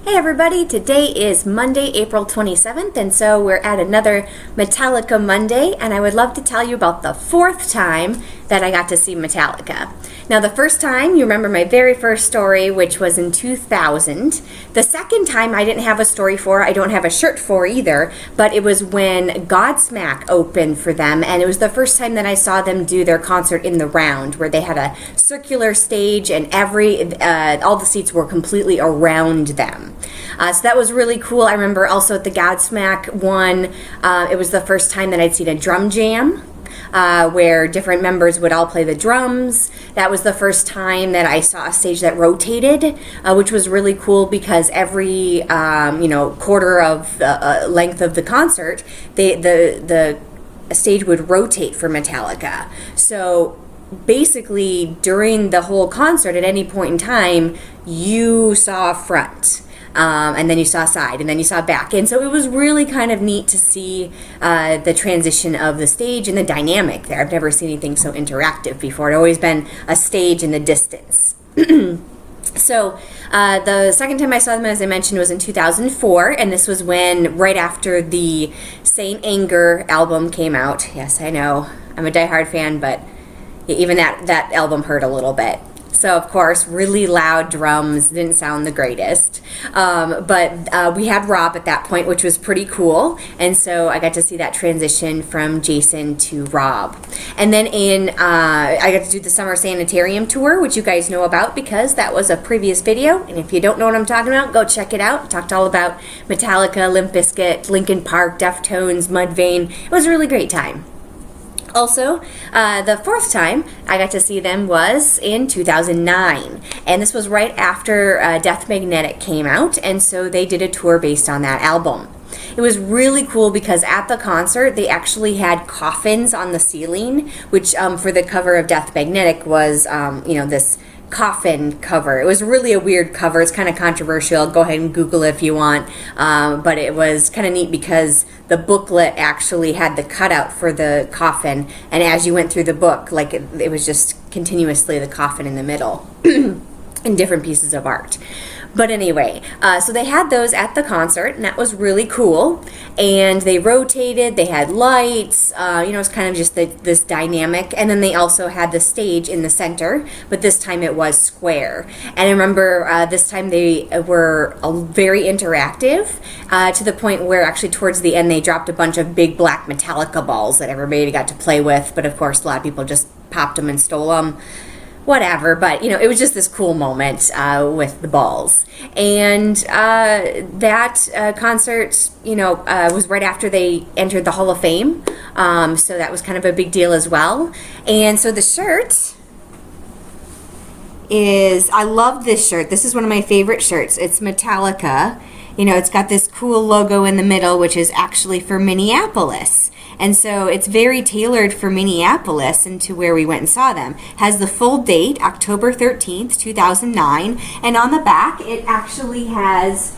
Hey everybody, today is Monday, April 27th, and so we're at another Metallica Monday, and I would love to tell you about the fourth time that I got to see Metallica. Now the first time, you remember my very first story, which was in 2000. The second time I didn't have a story for, I don't have a shirt for either, but it was when Godsmack opened for them, and it was the first time that I saw them do their concert in the round, where they had a circular stage and all the seats were completely around them. So that was really cool. I remember also at the Godsmack one, it was the first time that I'd seen a drum jam, where different members would all play the drums. That was the first time that I saw a stage that rotated, which was really cool because every quarter of the length of the concert, the stage would rotate for Metallica. So basically, during the whole concert, at any point in time, you saw front. And then you saw side, and then you saw back. And so it was really kind of neat to see the transition of the stage and the dynamic there. I've never seen anything so interactive before. It had always been a stage in the distance. So the second time I saw them, as I mentioned, was in 2004, and this was right after the Saint Anger album came out. Yes, I know, I'm a diehard fan, but even that album hurt a little bit. So, of course, really loud drums, didn't sound the greatest. But we had Rob at that point, which was pretty cool. And so I got to see that transition from Jason to Rob. And then I got to do the Summer Sanitarium Tour, which you guys know about because that was a previous video. And if you don't know what I'm talking about, go check it out. I talked all about Metallica, Limp Bizkit, Linkin Park, Deftones, Mudvayne. It was a really great time. Also, the fourth time I got to see them was in 2009, and this was right after Death Magnetic came out, and so they did a tour based on that album. It was really cool because at the concert they actually had coffins on the ceiling, which for the cover of Death Magnetic was this coffin cover. It was really a weird cover. It's kind of controversial. Go ahead and Google it if you want. But it was kind of neat because the booklet actually had the cutout for the coffin, and as you went through the book, like it was just continuously the coffin in the middle in different pieces of art. But anyway, so they had those at the concert, and that was really cool. And they rotated, they had lights, it was kind of just this dynamic. And then they also had the stage in the center, but this time it was square. And I remember this time they were very interactive, to the point where actually towards the end they dropped a bunch of big black Metallica balls that everybody got to play with. But of course, a lot of people just popped them and stole them. Whatever, but it was just this cool moment with the balls. And that concert, was right after they entered the Hall of Fame, so that was kind of a big deal as well. And so the shirt I love this shirt. This is one of my favorite shirts. It's Metallica. It's got this cool logo in the middle, which is actually for Minneapolis. And so it's very tailored for Minneapolis and to where we went and saw them. Has the full date, October 13th, 2009. And on the back, it actually has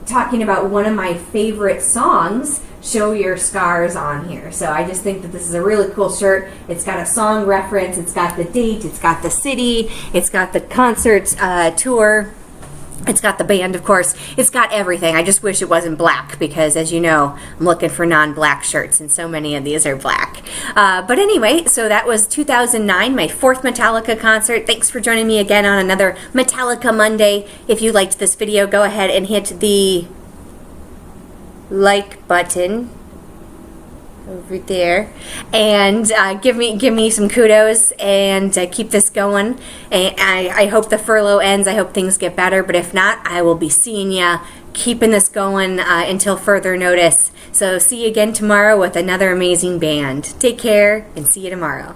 talking about one of my favorite songs, Show Your Scars, on here. So I just think that this is a really cool shirt. It's got a song reference. It's got the date. It's got the city. It's got the concert tour. It's got the band, of course. It's got everything. I just wish it wasn't black because, as you know, I'm looking for non-black shirts, and so many of these are black. But anyway, so that was 2009, my fourth Metallica concert. Thanks for joining me again on another Metallica Monday. If you liked this video, go ahead and hit the like button over there, and give me some kudos, and keep this going. And I hope the furlough ends. I hope things get better, but if not, I will be seeing ya, keeping this going until further notice. So see you again tomorrow with another amazing band. Take care, and see you tomorrow.